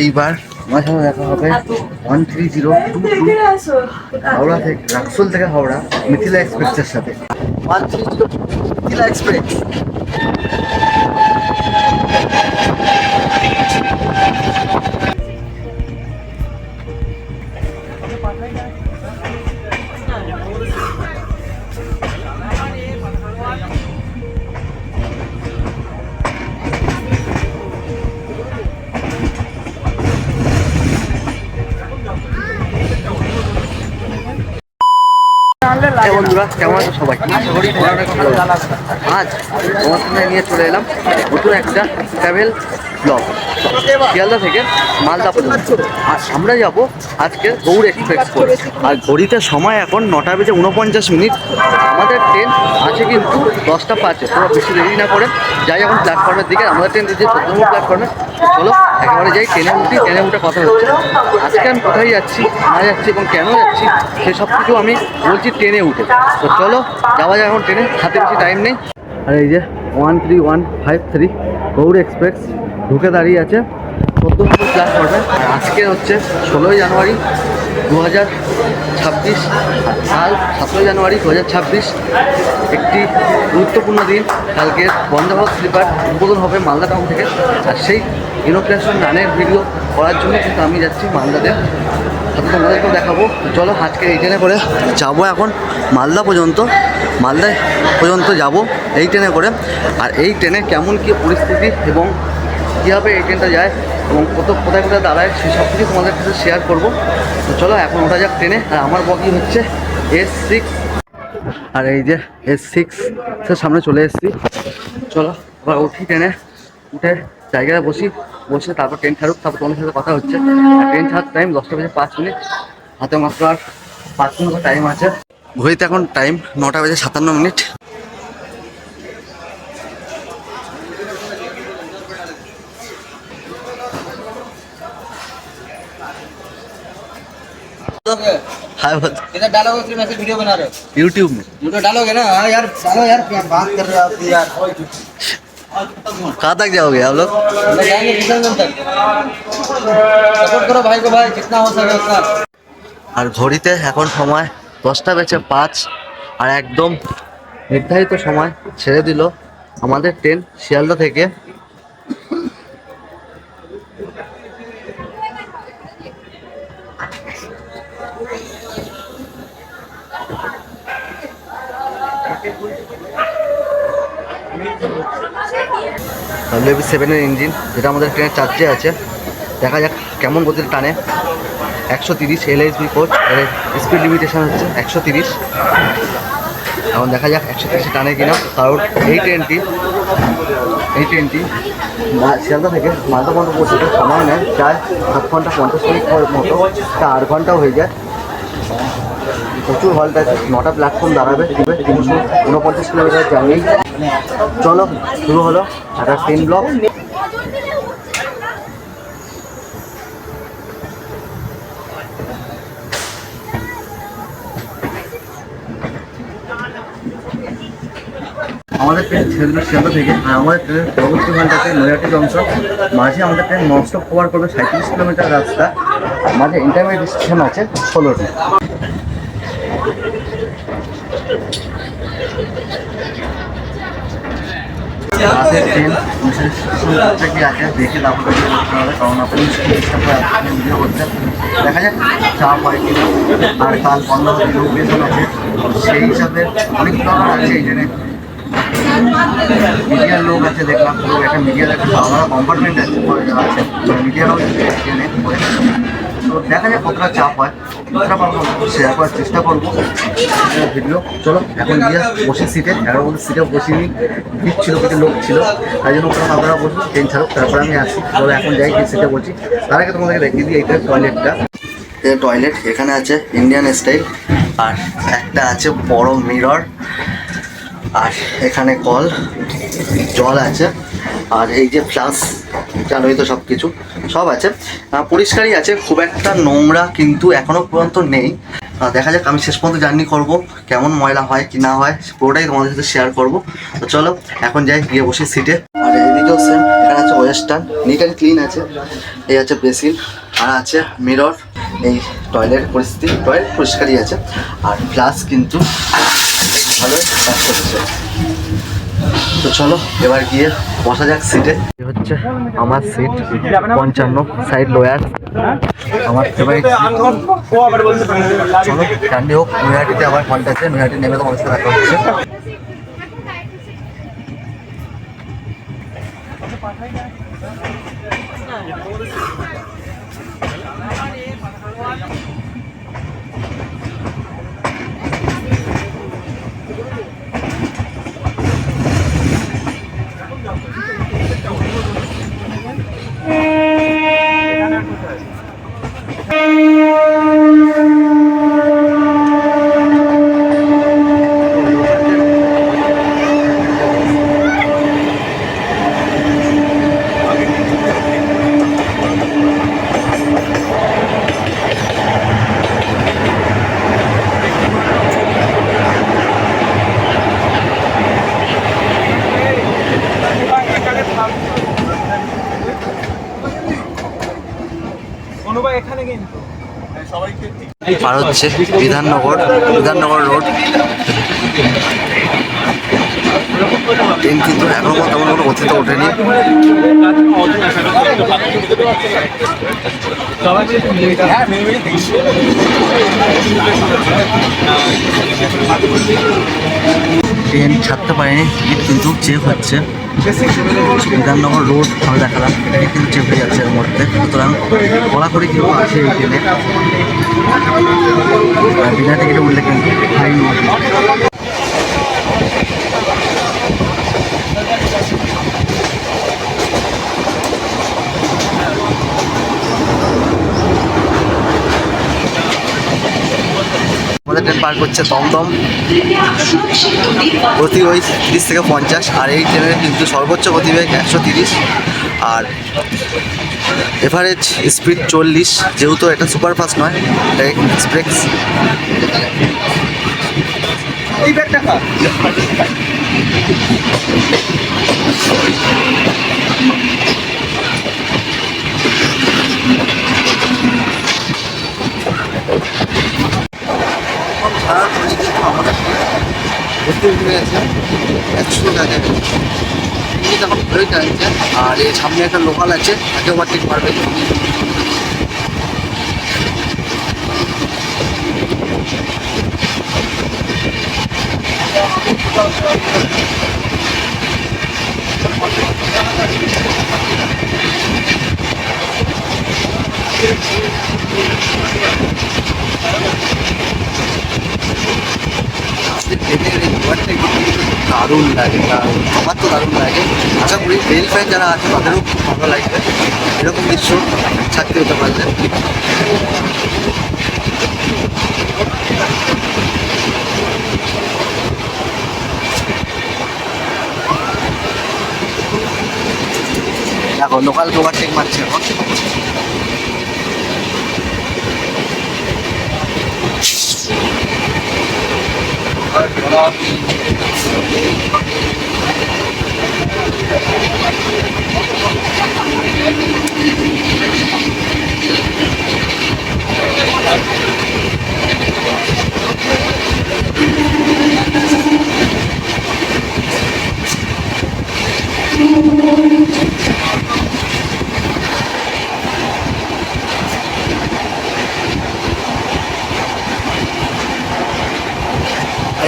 এইবার আমার সাথে দেখা হবে 13022 হাওড়া থেকে, রাক্সোল থেকে হাওড়া মিথিলা এক্সপ্রেসের সাথে। 130 মিথিলা এক্সপ্রেস। বন্ধুরা কেমন আছো সবাই? আশা করি অনেক ভালো। আজ তোমার সঙ্গে নিয়ে চলে এলাম নতুন একটা ট্রাভেল ব্লগ, শিয়ালদা থেকে মালদা পর্যন্ত। আর আমরা যাব আজকে গৌড় এক্সপ্রেস করে। আর ঘড়িতে সময় এখন 9:49। আমাদের ট্রেন আছে কিন্তু 10:05। তোমরা বেশি দেরি না করে যাই এখন প্ল্যাটফর্মের দিকে। আমাদের ট্রেন দিচ্ছে 14 নম্বর প্ল্যাটফর্মে। চলো একেবারে যাই, ট্রেনে উঠি। ট্রেনে উঠে কথা হচ্ছে আজকে আমি কোথায় যাচ্ছি, না যাচ্ছি এবং কেন যাচ্ছি সেসব কিছু আমি বলছি ট্রেনে উঠে। তো চলো যাওয়া যায় এখন ট্রেনে, হাতে বেশি টাইম নেই। আর এই যে 13153 গৌড় এক্সপ্রেস ঢুকে দাঁড়িয়ে আছে 14 নম্বর প্ল্যাটফর্মে। আর আজকে হচ্ছে 16ই জানুয়ারি 2026, সাল 17 জানুয়ারি 2026। একটি গুরুত্বপূর্ণ দিন। কালকে বন্দে ভারত স্লিপার উদ্বোধন হবে মালদা টাউন থেকে। আর সেই ইনোগ্রেশন রানের ভিডিও করার জন্য কিন্তু আমি যাচ্ছি মালদাতে, সাথে তোমাদেরকেও দেখাবো। চলো আজকে এই ট্রেনে করে যাবো এখন মালদা পর্যন্ত। মালদায় পর্যন্ত যাব এই ট্রেনে করে। আর এই ট্রেনে কেমন কী পরিস্থিতি এবং কীভাবে এই ট্রেনটা যায় এবং কোথায় কোথায় দাঁড়ায় সেই সব কিছু তোমাদের কাছে শেয়ার করবো। তো চলো এখন ওঠা যাক ট্রেনে। আর আমার বগি হচ্ছে S6। আর এই যে S6 সামনে চলে এসেছি। চলো এবার উঠি ট্রেনে, উঠে জায়গায় বসে তারপর ট্রেন ছাড়ুক, তারপর তোমাদের সাথে কথা হচ্ছে। আর ট্রেন ছাড়ার টাইম 10:05। হাতে মাত্র আর 5 মিনিট টাইম আছে। ঘড়িতে এখন টাইম 9:57। हाय बता, इधर डालोगे फिर मैं वीडियो बना रहे हो यूट्यूब में वीडियो डालोगे ना। हाँ यार डालो यार, क्या बात कर रहे हो आप यार। कहाँ तक जाओगे आप लोग? हम जाएंगे किशनगंज तक। सपोर्ट करो भाई को भाई, जितना हो सके उतना। আর ঘড়িতে এখন সময় 10:05। আর একদম নির্ধারিত সময় ছেড়ে দিল আমাদের ট্রেন শিয়ালদা থেকে। WB7 এর ইঞ্জিন, যেটা আমাদের ট্রেনের চার্জে আছে। দেখা যাক কেমন গতিতে টানে। 130 LSB কোচ, স্পিড লিমিটেশন হচ্ছে 130। এখন দেখা যাক 130 টানে কিনা। কারণ এই ট্রেনটি শিয়ালদা থেকে মালদা পর্যন্ত পৌঁছতে সময় নেয় প্রায় 7 ঘন্টা 50 মিনিট মতো, 8 ঘন্টাও হয়ে যায়। প্রচুর হল্ট আছে, 9টা প্ল্যাটফর্ম দাঁড়াবে। 349 কিলোমিটার জার্নি। চলো শুরু হলো একটা ট্রেন ব্লগ। আমাদের ট্রেন ছেড়ে দিল শিয়ালদা থেকে। আর আমাদের ট্রেনের পরবর্তী ঘন্টাতে নৈহাটি জংশন। মাঝে আমাদের ট্রেন ননস্টপ কভার করবে 37 কিলোমিটার রাস্তা। মাঝে ইন্টারমিডিয়েট স্টেশন আছে 16টি। রাতের ট্রেন কি আছে দেখে তারপরে করতে হবে, কারণ আপনি ভিডিও করতে দেখা যাক চাপ হয় কিনা। আর কাল 15 ইনোগ্রেশন আছে, সেই হিসাবে অনেক দরকার আছে এই ট্রেনে। মিডিয়ার লোক আছে দেখলাম, পুরো একটা মিডিয়ার একটা আলাদা কম্পার্টমেন্ট আছে, মিডিয়ারাও ট্রেনে। তো দেখা যাক কতটা চাপ হয়, কতটা পারবো শেয়ার করার চেষ্টা করবো ভিডিও। চলো এখন গিয়ে বসে সিটে, 11 সিটে বসিনি, ভিড় ছিল, কিছু লোক ছিল, তাই জন্য ওখানে আপনারা বসবো। ট্রেন ছাড়ুক তারপরে আমি আসি। চলো এখন যাই, যে সিটে বসি। তার আগে তোমাদেরকে দেখিয়ে দিই এইটার টয়লেটটা। টয়লেট এখানে আছে ইন্ডিয়ান স্টাইল। আর একটা আছে বড় মিরর। আর এখানে কল, জল আছে। আর এই যে ফ্লাস, জানোই তো সব কিছু সব আছে, পরিষ্কারই আছে, খুব একটা নোংরা কিন্তু এখনো পর্যন্ত নেই। দেখা যাক, আমি শেষ পর্যন্ত জার্নি করব, কেমন ময়লা হয় কি না হয় পুরোটাই তোমাদের সাথে শেয়ার করব। তো চলো এখন যাই, গিয়ে বসি সিটে। আর এইটাও সেম, এখানে আছে ওয়েস্টার্ন, নিট অ্যান্ড ক্লিন আছে। এই আছে বেসিন, আর আছে মিরর। এই টয়লেট পরিস্থিতি, টয়লেট পরিষ্কারই আছে। আর প্লাস কিন্তু ভালোই কাজ করছে। তো চলো এবার গিয়ে বসা যাক সিটে। হচ্ছে আমার সিট 55, সাইড লোয়ার, আমার ফেভারিট। চলো ক্যান্ডি হোক, নৈহাটিতে আবার কন্ট্যাক্ট আছে, নৈহাটি নেমে তোমার সাথে দেখা হচ্ছে। পার হচ্ছে বিধাননগর রোড। ট্রেন কিন্তু এখনো তেমন কোনো গতিতে ওঠেনি। ট্রেন ছাড়তে পারেনি, টিকিট কিন্তু চেক হচ্ছে। বিধাননগর রোড আমি দেখালাম, টিকিট কিন্তু চেক হয়ে যাচ্ছে এর মধ্যে। সুতরাং কড়াকড়ি কিন্তু আছে এই ট্রেনে, বিনা টিকিটে উঠলে কিন্তু ফাইন। আমাদের ট্রেন পার করছে দমদম, গতি ওই 30 থেকে 50। আর এই ট্রেনের কিন্তু সর্বোচ্চ গতিবেগ 130, আর এভারেজ স্পিড 40। যেহেতু এটা সুপারফাস্ট নয়, এটা এক্সপ্রেস। এই ব্যাগটা ছাড়ার পরে কিন্তু আমাদের ভর্তি উঠে গেছে 100 টাকা। তখন ঘুরে যাচ্ছে, আর এই সামনে একটা লোকাল আছে, তাকে ওভারটেক মারবে। দারুণ লাগে, আমার তো দারুণ লাগে। আশা করি রেল ফ্যান যারা আছে তাদেরও খুব ভালো লাগবে এরকম দৃশ্য ছাড়তে হতে পারলে। দেখো লোকাল ওভারটেক মারছে এখন।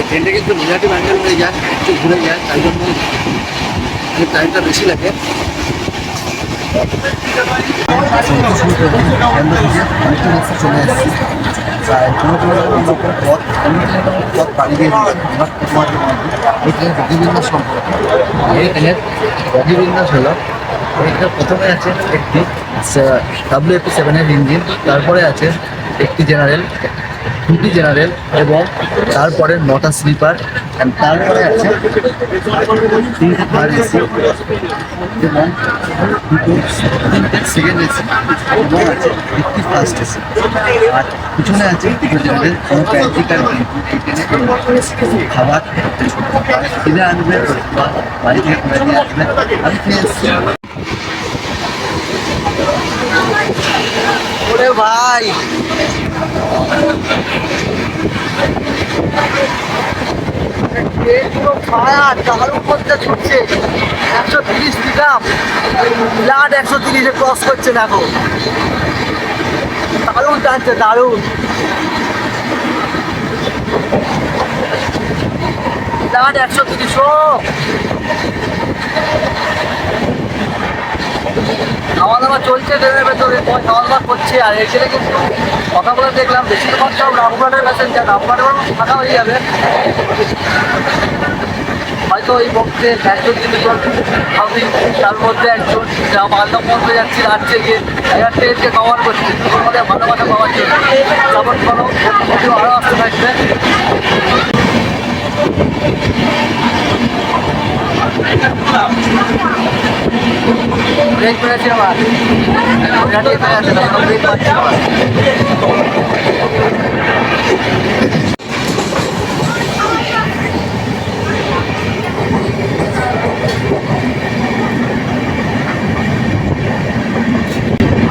ট্রেনটা কিন্তু নৈহাটি ব্যাঙ্গালোর হয়ে যায়, একটু ঘুরে যায়, তাই জন্য টাইমটা বেশি লাগে। চলে এসেছি প্রায় কোনো পথ পাড়ি দিয়ে এবার তোমাদের এই ট্রেনের গতিবিন্যাস সম্পর্কে। এই ট্রেনের গতিবিন্যাস হলো, এইটা প্রথমে আছে একটি WFP7 ইঞ্জিন, তারপরে আছে একটি জেনারেল, দুটি জেনারেল এবং তারপরে 9টা স্লিপার, অ্যান্ড তারপরে আছে 3টে থার্ড এসি এবং 3টে সেকেন্ড এসি এবং আছে 1টি ফার্স্ট এসি। আর পিছনে আছে 2টো জেনারেল, কোনো প্যান্ট্রি কার নেই। খাবার কিনে আনবে বা বাড়ি থেকে করে নিয়ে আসবে। আমি খেয়ে এসেছি। ওরে ভাই, পুরো ফায়ার তার উপর দিয়ে ছুটছে। 130 দিলাম, ব্লাড 130-এ ক্রস করছে দেখো। দারুণ টানছে, দারুণ। ব্লাড 130। খাওয়া দাওয়া চলছে ট্রেনের ভেতরে, খাওয়া দাওয়া করছে। আর এখানে কিন্তু কথা বলে দেখলাম বেশিরভাগ সব রামপুরহাটের প্যাসেঞ্জার, রামপুরহাটের ফাঁকা হয়ে যাবে হয়তো। এই পক্ষে 130 জন আমি, তার মধ্যে একজন যা মালদা পৌঁছে যাচ্ছি রাজ্যে গিয়ে ট্রেনকে কভার করছি তোমাদের ভালোবাসা পাওয়ার জন্য। সাপোর্ট করো, ভিডিও আরও আসতে থাকবে। ব্রেক পেয়েছি আবার, গাড়ি পেয়ে আছে, ব্রেক পাচ্ছি আবার।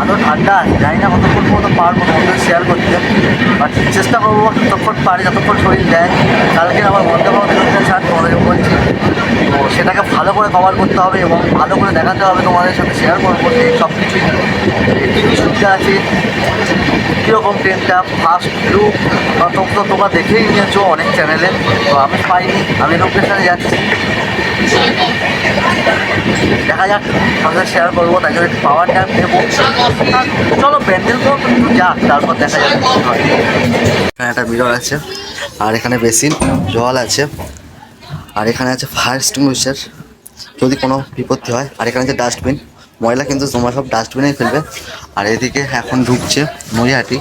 আরও ঠান্ডা, জানি না কতক্ষণ পর্যন্ত পারবো তোমাদের শেয়ার করতে, বাট চেষ্টা করবো যতক্ষণ পারি, যতক্ষণ শরীর দেয়। কালকে আমার বন্ধ ভারত ছাড় তোমাদের বলছি, তো সেটাকে ভালো করে কভার করতে হবে এবং ভালো করে দেখাতে হবে, তোমাদের সাথে শেয়ার করবো যে সব কিছুই কী কী সুবিধা আছে, কীরকম ট্রেনটা, ফার্স্ট লুক তো তোমরা দেখেই নিয়েছো অনেক চ্যানেলে। তো আমি পাইনি, আমি লোকেশনে যাচ্ছি, দেখা যাক, আমাদের শেয়ার করবো। তাই জন্য একটু পাওয়ার ট্যাপ দেবো। চলো প্যান্ডেল তো একটু যাক, তারপর দেখা যাবে কী হয়। এখানে একটা মিরর আছে, আর এখানে বেসিন, জল আছে, আর এখানে আছে ফায়ার এক্সটিংগুইশার যদি কোনো বিপত্তি হয়। আর এখানে আছে ডাস্টবিন, ময়লা কিন্তু তোমরা সব ডাস্টবিনেই ফেলবে। আর এদিকে এখন ঢুকছে নৈহাটি।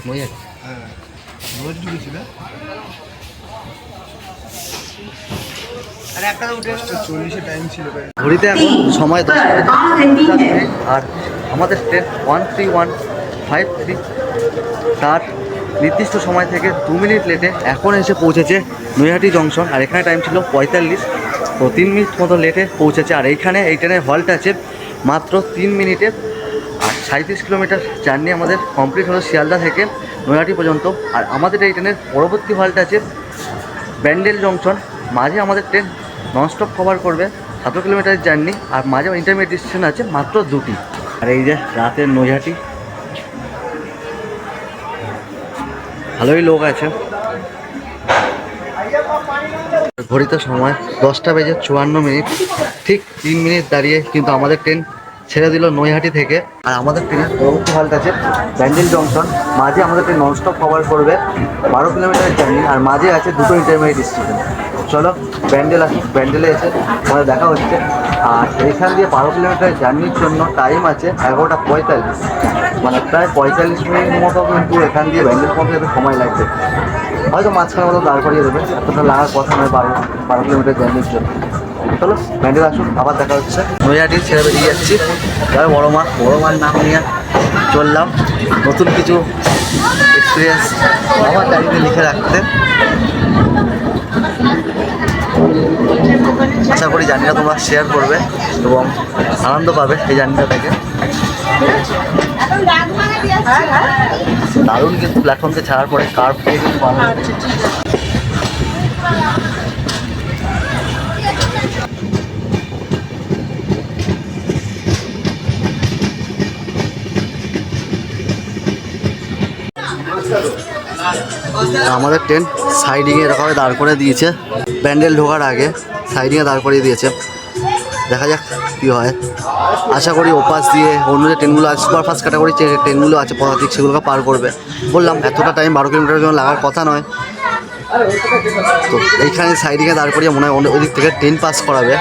নৈহাটি ঘড়িতে এখন সময় 10, আর আমাদের ট্রেন 13153 তার নির্দিষ্ট সময় থেকে 2 মিনিট লেটে এখন এসে পৌঁছেছে নৈহাটি জংশন। আর এখানে টাইম ছিল 45, তো 3 মিনিট মতো লেটে পৌঁছেছে। আর এইখানে এই ট্রেনের হল্ট আছে মাত্র 3 মিনিটের। আর 37 কিলোমিটার জার্নি আমাদের কমপ্লিট হলো শিয়ালদা থেকে নৈহাটি পর্যন্ত। আর আমাদের এই ট্রেনের পরবর্তী হল্ট আছে ব্যান্ডেল জংশন। মাঝে আমাদের ট্রেন ননস্টপ কভার করবে 17 কিলোমিটার জার্নি, আর মাঝে ইন্টারমিডিয়েট স্টেশন আছে মাত্র 2টি। আর এই যে রাতের নৈহাটি, ভালোই লোক আছে। ঘড়িতে সময় 10:54, ঠিক 3 মিনিট দাঁড়িয়ে কিন্তু আমাদের ট্রেন ছেড়ে দিল নৈহাটি থেকে। আর আমাদের ট্রেনের পরবর্তী হল্ট আছে ব্যান্ডেল জংশন। মাঝে আমাদের ট্রেন ননস্টপ কভার করবে 12 কিলোমিটার জার্নি, আর মাঝে আছে 2টো ইন্টারমিডিয়েট স্টেশন। চলো ব্যান্ডেল আসি, ব্যান্ডেলে এসে আমাদের দেখা হচ্ছে। আর এইখান দিয়ে 12 কিলোমিটার জার্নির জন্য টাইম আছে 11:45, মানে প্রায় 45 মিনিট মতো কিন্তু এখান দিয়ে ব্যান্ডেল পৌঁছাতে সময় লাগবে। হয়তো মাঝখানে মতো দাঁড় করিয়ে দেবে, এতটা লাগার কথা নয় 12 কিলোমিটার জার্নির জন্য। চলো ব্যান্ডেল আসুন, আবার দেখা হচ্ছে। নৈহাটি ছেড়ে বেরিয়ে যাচ্ছি, তবে বড় মার নাম নিয়ে চললাম নতুন কিছু এক্সপিরিয়েন্স আমার ডায়েরিতে লিখে রাখতে। আশা করি জার্নিটা তোমরা শেয়ার করবে এবং আনন্দ পাবে এই জার্নিটা থেকে। দারুণ কিন্তু প্ল্যাটফর্মকে ছাড়ার পরে কার্ভ দিয়ে কিন্তু আমাদের ট্রেন সাইডিংয়ে এরকমভাবে দাঁড় করে দিয়েছে, প্যান্ডেল ঢোকার আগে সাইডিংয়ে দাঁড় করিয়ে দিয়েছে। দেখা যাক কী হয়। আশা করি ওপাশ দিয়ে অন্য যে ট্রেনগুলো আছে, সুপারফাস্ট ক্যাটাগরি যে ট্রেনগুলো আছে পদাতিক, সেগুলোকে পার করবে। বললাম এতটা টাইম 12 কিলোমিটারের জন্য লাগার কথা নয়। তো এইখানে সাইডিংয়ে দাঁড় করিয়ে মনে হয় ওই দিক থেকে ট্রেন পাস করাবে।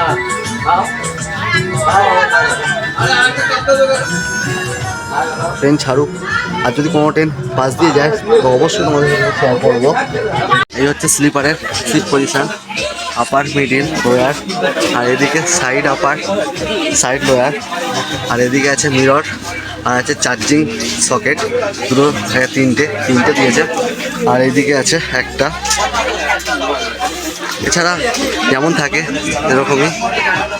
ট্রেন ছাড়ুক, আর যদি কোনো ট্রেন পাস দিয়ে যায় তো অবশ্যই তোমাদের সাথে শেয়ার করবো। এই হচ্ছে স্লিপারের সিট পজিশান, আপার, মিডিল, লোয়ার, আর এদিকে সাইড আপার, সাইড লোয়ার, আর এদিকে আছে মিরর, আর আছে চার্জিং সকেট, দুটো তিনটে দিয়েছে, আর এইদিকে আছে একটা। এছাড়া যেমন থাকে এরকমই।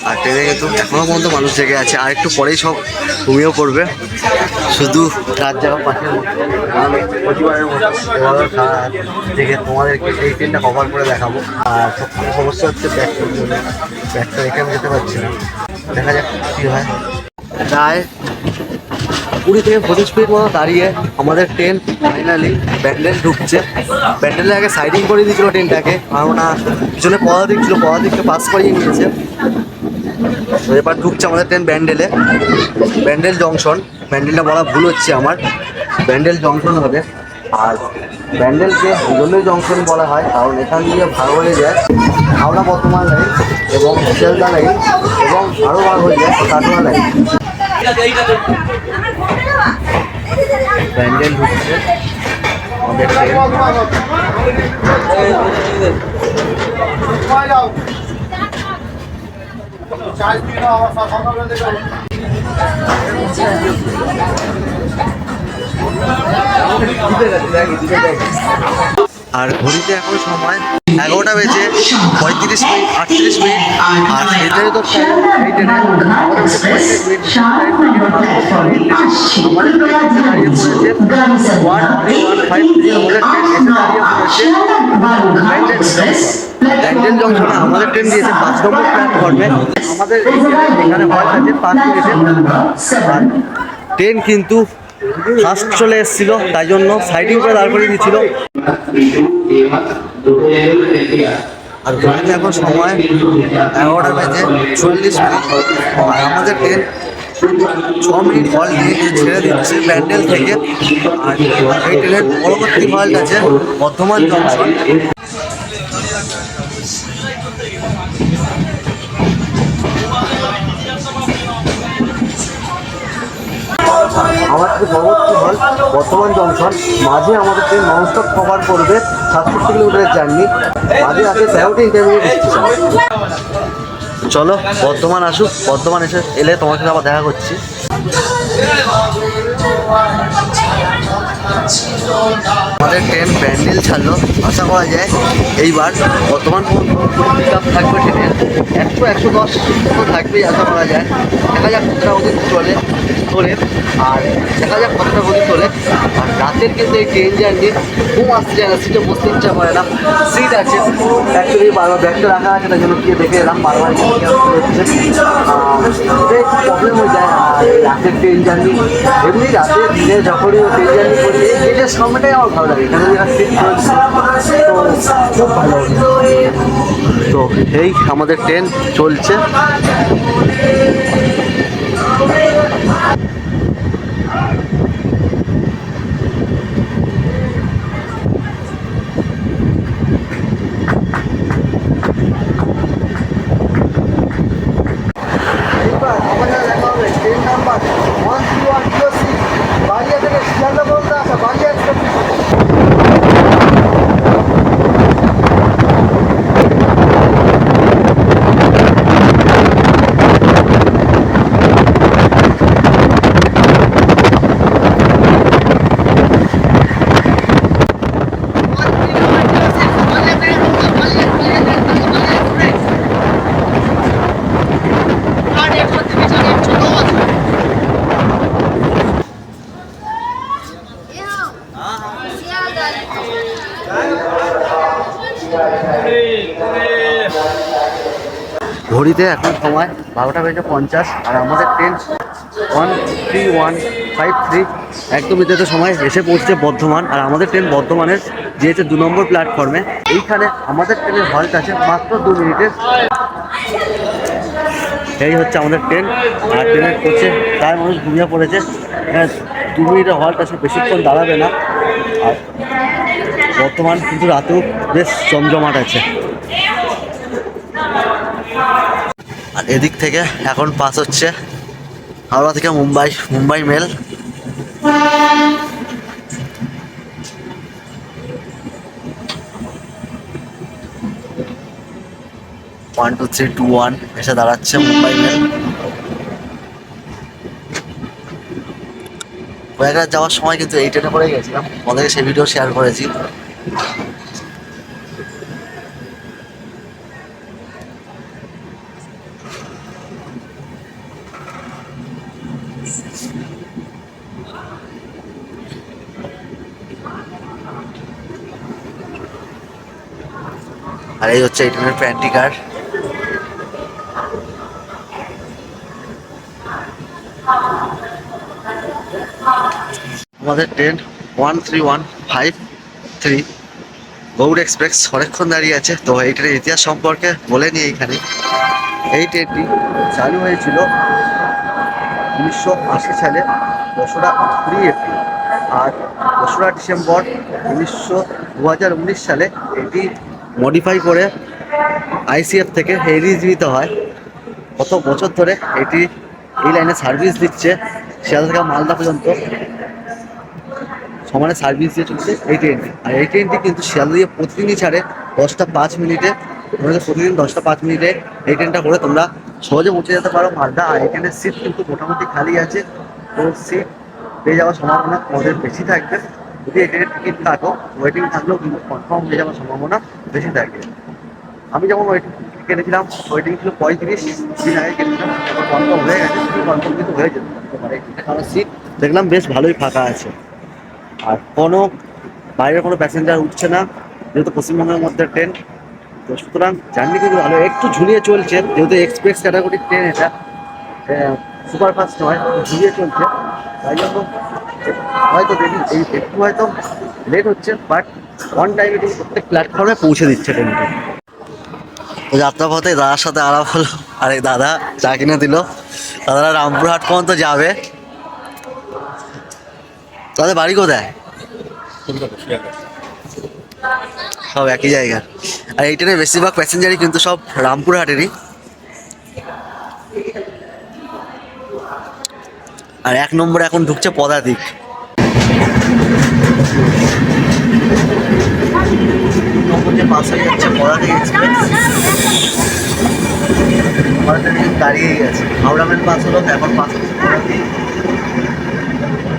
আর ট্রেনে কিন্তু এখনও পর্যন্ত মানুষ জেগে আছে, আর একটু পরেই সব ঘুমিয়েও পড়বে। শুধু রাত জায়গা পাশের মতো আমি প্রতিবারের মতো দেখে তোমাদেরকে এই ট্রেনটা কভার করে দেখাবো। আর সবথেকে সমস্যা হচ্ছে ব্যাগটার জন্য, ব্যাগটা রেখে আমি যেতে পারছি না। দেখা যাক কী হয়। প্রায় 20 থেকে 25 মিনিট মতো দাঁড়িয়ে আমাদের ট্রেন ফাইনালি ব্যান্ডেল ঢুকছে। ব্যান্ডেলের আগে সাইডিং করে দিয়েছিল ট্রেনটাকে, কেননা পিছনে পদাতিক ছিল, পদাতিককে পাস করিয়ে নিয়েছে। তো এবার ঢুকছে আমাদের ট্রেন ব্যান্ডেলে, ব্যান্ডেল জংশন। ব্যান্ডেলটা বলা ভুল হচ্ছে আমার, ব্যান্ডেল জংশন হবে। আর ব্যান্ডেলকে এই জন্যই জংশন বলা হয় কারণ এখান দিয়ে ভাগ হয়ে যায় হাওড়া বর্ধমান লাইন এবং শিয়ালদা লাইন, এবং আরও ভাগ হয়ে যায় কাটোয়া লাইন। ব্যান্ডেল ঢুকছে আমাদের ট্রেন। আর ঘড়িতে এখন সময় 11টা বেজে 35 মিনিট 38 মিনিট। আর এটাই তো ব্যান্ডেল জংশনে আমাদের ট্রেন দিয়েছে 5 নম্বর প্ল্যাটফর্মে। আমাদের এখানে হল্ট আছে 5 মিনিটে। ট্রেন কিন্তু ফার্স্ট চলে এসেছিল, তাই জন্য সাইডিং করে দাঁড় করিয়ে দিচ্ছিল। আর ঘড়িতে এখন সময় 11টা বেজে 44 মিনিট। আর আমাদের ট্রেন 6 মিনিট হল্ট দিয়ে ছেড়ে দিচ্ছে ব্যান্ডেল থেকে। আর এই ট্রেনের পরবর্তী হল্ট আছে বর্ধমান জংশন। আমাদের পরবর্তী হল বর্ধমান জংশন। মাঝে আমাদের ট্রেন ননস্টপ কভার করবে 67 কিলোমিটারের জার্নি। মাঝে আছে 13টি ইন্টারমিডিয়েট স্টেশন। চলো বর্ধমান আসুক, বর্ধমান এলে তোমার সাথে আবার দেখা করছি। আমাদের ট্রেন ব্যান্ডেল ছাড়লো, আশা করা যায় এইবার বর্তমান পিক আপ থাকবে ট্রেনের 100-110 তো থাকবেই আশা করা যায়। দেখা যাক কতটা গতি তোলে। আর দেখা যাক কতটা গতি তোলে। আর রাতের কিন্তু এই ট্রেন জার্নি ঘুম আসতে যায় না, সিটে বসতে ইচ্ছা করে না। সিট আছে অ্যাকচুয়ালি, বারবার ব্যাগটা রাখা আছে, তাই জন্য গিয়ে দেখে এলাম বারবার এটাই একটু প্রবলেম হয়ে যায়। আর রাতের ট্রেন জার্নি এমনি রাতে দিনে যখনই ট্রেন জার্নি করি এই ট্রেনের সময়টাই আমার ভালো লাগে, এখানে যারা সিট তো খুব ভালো লাগে। তো এই আমাদের ট্রেন চলছে। আমাদের দেখা হবে ট্রেন নাম্বার 13106 বালিয়া থেকে শিয়ালদা পর্যন্ত আসা বালিয়া এক্সপ্রেস। ঘড়িতে এখন সময় 12:50 আর আমাদের ট্রেন 13153 একদম এতে সময় এসে পৌঁছছে বর্ধমান। আর আমাদের ট্রেন বর্ধমানের যেহেতু 2 নম্বর প্ল্যাটফর্মে, এইখানে আমাদের ট্রেনের হল্ট আছে মাত্র 2 মিনিটের। এই হচ্ছে আমাদের ট্রেন। আর ট্রেনের কোচে প্রায় মানুষ ঘুমিয়ে পড়েছে। এখানে 2 মিনিটের হল্ট আছে, বেশিক্ষণ দাঁড়াবে না। আর বর্তমান কিন্তু রাতেও বেশ জমজমাট আছে। আর এদিক থেকে এখন পাস হচ্ছে হাওড়া থেকে মুম্বাই মেল। 1 2 3 2 1 এসে দাঁড়াচ্ছে মুম্বাই মেল। প্রয়াগরাজ যাওয়ার সময় কিন্তু এই ট্রেনে করে গেছিলাম, আমাদেরকে সেই ভিডিও শেয়ার করেছি। আর এই হচ্ছে এই ট্রেনের প্যান্ট্রি কার। আমাদের ট্রেন 13153 গৌড় এক্সপ্রেস অনেকক্ষণ দাঁড়িয়ে আছে। তো এই ট্রেনের ইতিহাস সম্পর্কে বলে নিই এইখানে। এই ট্রেনটি চালু হয়েছিল 1980 সালে 2রা এপ্রিল। আর 2রা ডিসেম্বর 2019 সালে এটি মডিফাই করে আইসিএফ থেকে এরিজিত হয়। কত বছর ধরে এটি এই লাইনে সার্ভিস দিচ্ছে, শিয়ালদা থেকে মালদা পর্যন্ত সমানে সার্ভিস দিয়ে চলছে এই ট্রেনটি। আর এই ট্রেনটি কিন্তু শিয়ালদা দিয়ে প্রতিদিনই ছাড়ে 10টা 5 মিনিটে। তোমাদের প্রতিদিন 10টা 5 মিনিটে এই ট্রেনটা করে তোমরা সহজে পৌঁছে যেতে পারো মালদা। আর এই ট্রেনের সিট কিন্তু মোটামুটি খালি আছে, তো সিট পেয়ে যাওয়ার সম্ভাবনা তোমাদের বেশি থাকবে। যদি এই ট্রেনের টিকিট কাটো, ওয়েটিং থাকলেও কিন্তু কনফার্ম হয়ে যাওয়ার সম্ভাবনা বেশি থাকবে। আমি যেমন ওয়েটিং কেটেছিলাম, ওয়েটিং ছিল 35 দিন আগে কেটেছিলাম, কনফার্ম হয়ে গেছে। কনফার্ম কিন্তু হয়ে যেতে পারে, কারণ সিট দেখলাম বেশ ভালোই ফাঁকা আছে। আর কোনো বাইরের কোনো প্যাসেঞ্জার উঠছে না, যেহেতু পশ্চিমবঙ্গের মধ্যে ট্রেন, তো সুতরাং জার্নি কিন্তু ভালো। একটু ঝুলিয়ে চলছে, যেহেতু এক্সপ্রেস ক্যাটাগরির ট্রেন, এটা সুপারফাস্ট নয়, ঝুলিয়ে চলছে। তাই জন্য হয়তো দেখি এই একটু হয়তো লেট হচ্ছে, বাট অন টাইমে কিন্তু প্রত্যেক প্ল্যাটফর্মে পৌঁছে দিচ্ছে ট্রেনটা। তো যাত্রাপথে দাদার সাথে আলাপ হলো, আর এই দাদা চা কিনে দিল। দাদারা রামপুরহাট পর্যন্ত যাবে। তাদের বাড়ি কোথায়? সব একই জায়গা। আর এই ট্রেনে বেশিরভাগ প্যাসেঞ্জারই কিন্তু সব রামপুরহাটেরই। আর 1 নম্বরে এখন ঢুকছে পদাতিক। পাশে যাচ্ছে পদাতিক এক্সপ্রেস। দাঁড়িয়েই আছে, হাওড়া মেল পাস হলো, এখন পাস হচ্ছে পদাতিক।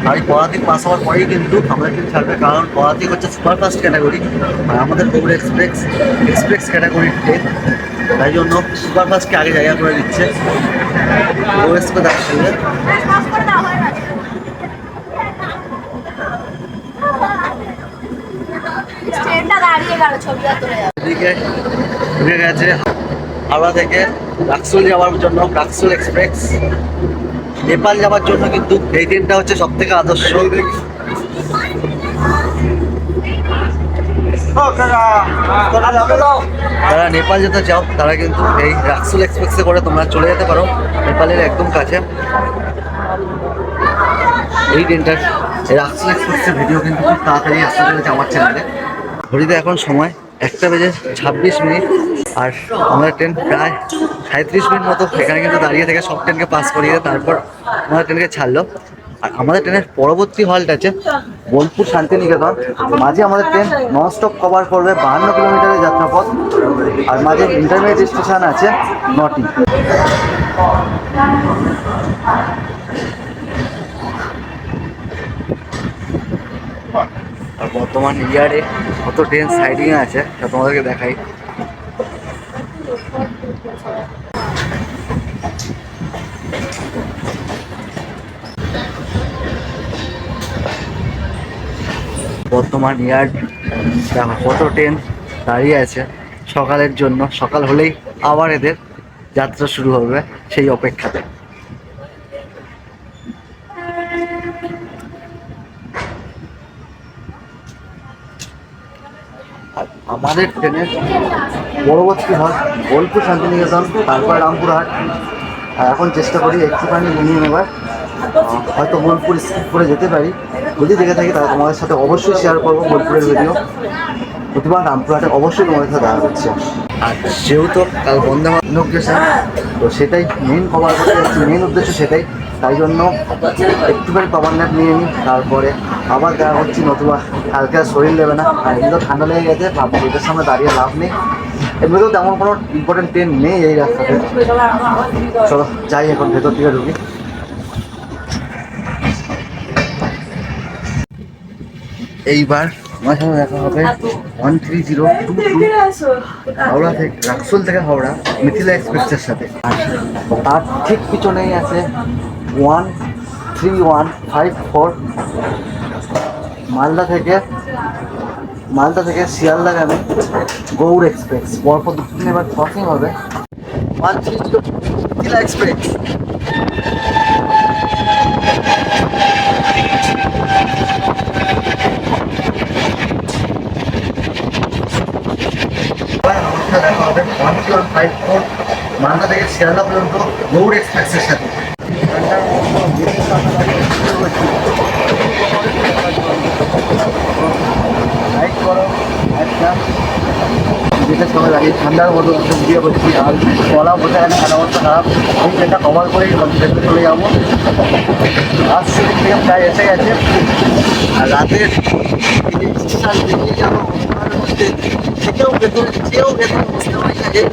আর এই পদাতিক পাস হওয়ার পরেই কিন্তু আমাদের ট্রেন ছাড়বে, কারণ পদাতিক হচ্ছে সুপারফাস্ট ক্যাটাগরি আর আমাদের গৌড় এক্সপ্রেস ক্যাটাগরির ট্রেন। তাই জন্য সুপারফাস্টকে আগে জায়গা করে দিচ্ছে। গৌড় এক্সপ্রেস আসলে এদিকে ঢুকে গেছে হাওড়া থেকে রাক্সোল যাওয়ার জন্য রাক্সোল এক্সপ্রেস। নেপাল যাওয়ার জন্য কিন্তু এই ট্রেনটা হচ্ছে সব থেকে আদর্শ। যারা নেপাল যেতে চাও তারা কিন্তু এই রাক্সোল এক্সপ্রেসে করে তোমরা চলে যেতে পারো নেপালের একদম কাছে। এই ট্রেনটার রাক্সোল এক্সপ্রেসের ভিডিও কিন্তু খুব তাড়াতাড়ি আসতে চলেছে আমার চ্যানেলে। ঘড়িতে এখন সময় 1:26। আর আমাদের ট্রেন প্রায় 37 মিনিট মতো এখানে কিন্তু দাঁড়িয়ে থেকে সব ট্রেনকে পাস করিয়ে তারপর আমাদের ট্রেনকে ছাড়লো। আর আমাদের ট্রেনের পরবর্তী হল্ট আছে বোলপুর শান্তিনিকেতন। মাঝে আমাদের ট্রেন নন স্টপ কভার করবে 52 কিলোমিটারের যাত্রাপথ। আর মাঝে ইন্টারমিডিয়েট স্টেশন আছে 9টি। আর বর্তমান ইয়ারে কত ট্রেন সাইডিং আছে তা তোমাদেরকে দেখাই। বর্তমান ইয়ার্ড দেখো কত ট্রেন দাঁড়িয়ে আছে সকালের জন্য। সকাল হলেই আবার এদের যাত্রা শুরু হবে সেই অপেক্ষাতে। আর আমাদের ট্রেনের পরবর্তী হয় বোলপুর শান্তিনিকেতন, তারপর রামপুরহাট। আর এখন চেষ্টা করি একটুখানি ঘুমিয়ে নেবার, হয়তো বোলপুর স্কিপ করে যেতে পারি। যদি দেখে থাকি তাহলে তোমাদের সাথে অবশ্যই শেয়ার করবো বোলপুরের ভিডিও। প্রতিবার রামপুরহাটে অবশ্যই তোমাদের সাথে দেখা হচ্ছে। আর যেহেতু কাল বন্ধে ইনোগ্রেশন, তো সেটাই মেন কভার করতে যাচ্ছি, মেন উদ্দেশ্য সেটাই। তাই জন্য একটুখানি পাওয়ার ন্যাপ নিয়ে নিই, তারপরে আবার দেখা হচ্ছি। নতুবা কালকে আর শরীর দেবে না, আর এমনিতেও ঠান্ডা লেগে গেছে, ভাবছি এটার সামনে দাঁড়িয়ে লাভ নেই। এমনিতেও তেমন কোনো ইম্পর্টেন্ট ট্রেন নেই এই রাস্তাতে। চলো যাই, এখন ভেতর দিকে ঢুকি। এইবার আমার সাথে দেখা হবে 13022 হাওড়া থেকে, রাক্সোল থেকে হাওড়া মিথিলা এক্সপ্রেসের সাথে। আর তার ঠিক পিছনেই আছে 13154 মালদা থেকে শিয়ালদাগামী গৌড় এক্সপ্রেস। পরপর দুদিন এবার ক্রসিং হবে 130 মিথিলা এক্সপ্রেস। দেখা হবে 13154 মালদা থেকে শিয়ালদা পর্যন্ত গৌড় এক্সপ্রেসের সাথে। লাইক করো একটা, যেটার সময় দাঁড়িয়ে ঠান্ডার মতো ভিডিও করছি, আর গলা বোঝা গেছে, খানা অবস্থা খারাপ। আমি সেটা কভার করেই ভেতরে চলে যাবো। আসছে থেকে প্রায় এসে গেছে। আর রাতের বেরিয়ে যাবো মধ্যে থেকেও ভেতরে বুঝতে পারি না যে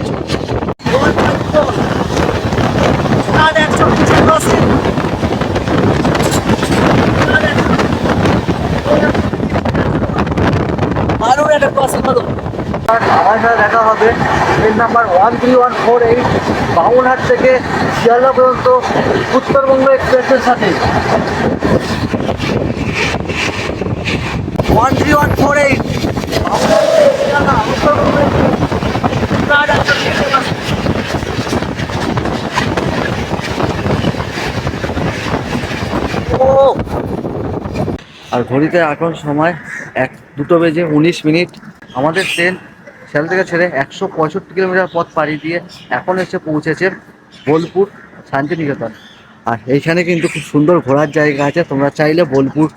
আমার সাথে দেখা হবে ট্রেন নাম্বার 13148 বাউনহাট থেকে শিয়ালদা পর্যন্ত উত্তরবঙ্গ এক্সপ্রেসের সাথে। 13148 আর ঘড়িতে এখন সময় 2:19। আমাদের ট্রেন শিয়ালদা থেকে ছেড়ে 165 কিলোমিটার পথ পাড়ি দিয়ে এখন এসে পৌঁছেছে বোলপুর শান্তিনিকেতন। আর এইখানে কিন্তু খুব সুন্দর ঘোরার জায়গা আছে, তোমরা চাইলে বোলপুর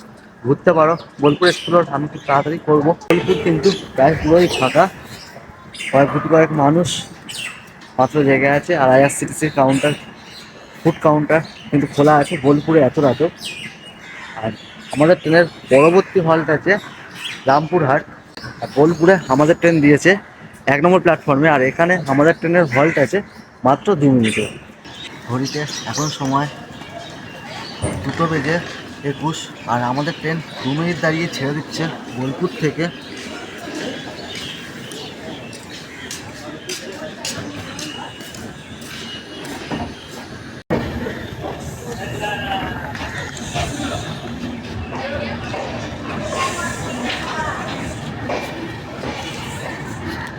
ঘুরতে পারো। বোলপুর এক্সপ্লোর আমি খুব তাড়াতাড়ি করবো। বোলপুর কিন্তু প্রায় পুরোই ফাঁকা, কয়েক মানুষ মাত্র জায়গা আছে। আর IRCTCর কাউন্টার, ফুড কাউন্টার কিন্তু খোলা আছে বোলপুরে এত রাতেও। আর আমাদের ট্রেনের পরবর্তী হল্ট আছে রামপুরহাট। আর বোলপুরে আমাদের ট্রেন দিয়েছে 1 নম্বর প্ল্যাটফর্মে, আর এখানে আমাদের ট্রেনের হল্ট আছে মাত্র 2 মিনিটে। ঘড়িতে এখন সময় 2:21, আর আমাদের ট্রেন 2 মিনিট দাঁড়িয়ে ছেড়ে দিচ্ছে বোলপুর থেকে।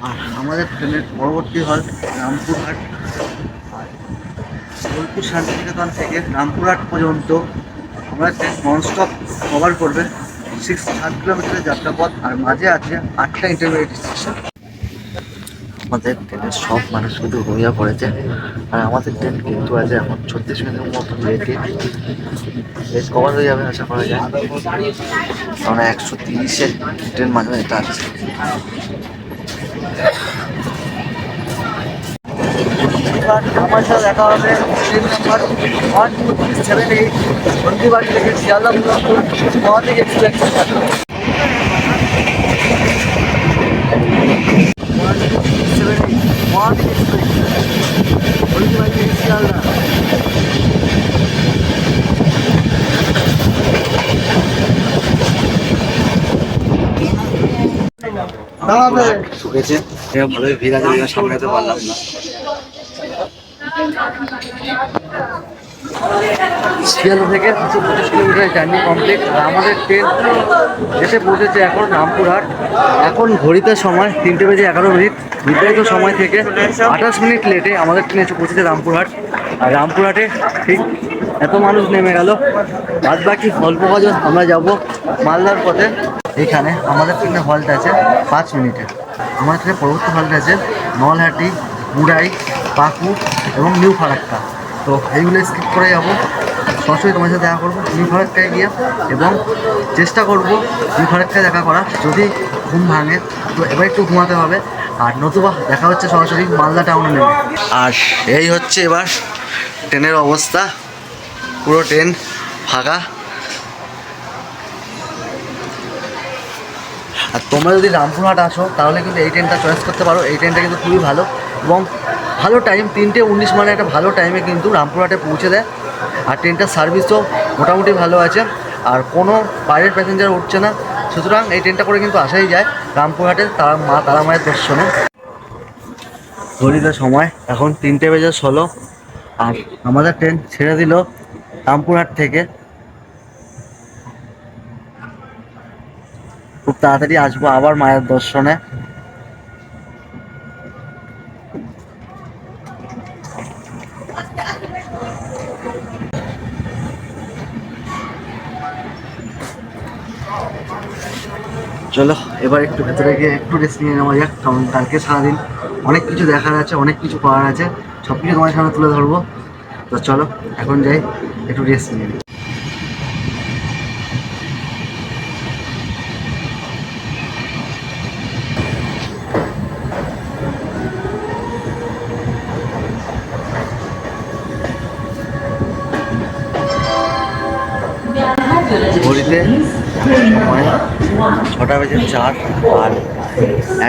আর আমাদের ট্রেনের পরবর্তী হল রামপুরহাট। আর বোলপুর শান্তিনিকেতন থেকে রামপুরহাট পর্যন্ত আমরা ট্রেন ননস্টপ কভার করবে 7 কিলোমিটারের যাত্রাপথ। আর মাঝে আছে 8টা ইন্টারমিডিয়েট স্টেশন। আমাদের ট্রেনের সব মানুষ কিন্তু ঘুমিয়ে পড়েছে, আর আমাদের ট্রেন কিন্তু আছে এখন 36 মিনিটের মতো লেটে। লেট কভার হয়ে যাবে আশা করা যায়, কারণ 130-এর ট্রেন মাঝে এটা আছে। আমার সাথে দেখা হবে ট্রেন নাম্বার 12378 হলদিবাড়ি থেকে শিয়ালদা পর্যন্ত মহাদিক এক্সপ্রেস। মহাদিক এক্সপ্রেস হলদিবাড়ি থেকে শিয়ালদা। শুকেছে, ভালোই ভিড় আছে, সামলাতে পারলাম না। শিয়ালদা থেকে 225 কিলোমিটার জার্নি কমপ্লিট। আর আমাদের ট্রেন এসে পৌঁছেছে এখন রামপুরহাট। এখন ঘড়িতে সময় 3:11 নির্ধারিত সময় থেকে 28 মিনিট লেটে আমাদের ট্রেন এসে পৌঁছেছে রামপুরহাট। আর রামপুরহাটে ঠিক এত মানুষ নেমে গেল, বাদ বাকি অল্প কজন আমরা যাব মালদার পথে। এখানে আমাদের ট্রেনের হল্ট আছে 5 মিনিটে। আমাদের ট্রেনের পরবর্তী হল্ট আছে নলহাটি, মুরাই, পাকুড় এবং নিউ ফারাক্কা। তো এইগুলো স্কিপ করে যাবো, সরাসরি তোমার সাথে দেখা করবো নিউ ফারাক্কায় গিয়ে, এবং চেষ্টা করবো নিউ ফারাক্কায় দেখা করার। যদি ঘুম ভাঙে তো এবার একটু ঘুমাতে হবে, আর নতুবা দেখা হচ্ছে সরাসরি মালদা টাউনে নেমে। আর এই হচ্ছে এবার ট্রেনের অবস্থা, পুরো ট্রেন ফাঁকা। আর তোমরা যদি রামপুরহাট আসো তাহলে কিন্তু এই ট্রেনটা চয়েস করতে পারো। এই ট্রেনটা কিন্তু খুবই ভালো এবং ভালো টাইম, 3:19 মানে একটা ভালো টাইমে কিন্তু রামপুরহাটে পৌঁছে দেয়। আর ট্রেনটার সার্ভিসও মোটামুটি ভালো আছে, আর কোনো বাইরের প্যাসেঞ্জার উঠছে না। সুতরাং এই ট্রেনটা করে কিন্তু আসাই যায় রামপুরহাটে তারা মায়ের দর্শনে। ঘড়িতে সময় এখন 3:16, আর আমাদের ট্রেন ছেড়ে দিল রামপুরহাট থেকে। খুব তাড়াতাড়ি আসবো আবার মায়ের দর্শনে। চলো এবার একটু ভেতরে গিয়ে একটু রেস্ট নিয়ে নেওয়া যাক, কারণ কালকে সারাদিন অনেক কিছু দেখার আছে, অনেক কিছু করার আছে, সব কিছু তোমার সামনে তুলে ধরবো। তো চলো এখন যাই, একটু রেস্ট নিয়ে নিই। ঘড়িতে সময় 6:04, আর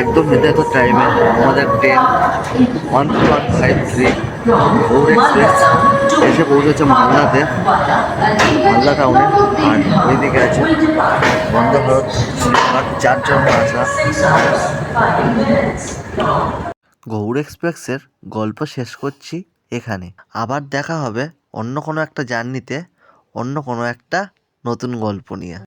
একদম নির্ধারিত টাইমে আমাদের ট্রেন 1153 গৌড় এক্সপ্রেস এসে পৌঁছেছে মালদাতে, মালদা টাউনে। আর ওইদিকে আছে বন্দে ভারত স্লিপার 4 জন আসা। গৌড় এক্সপ্রেসের গল্প শেষ করছি এখানে। আবার দেখা হবে অন্য কোনো একটা জার্নিতে, অন্য কোনো একটা নতুন গল্প নিয়ে।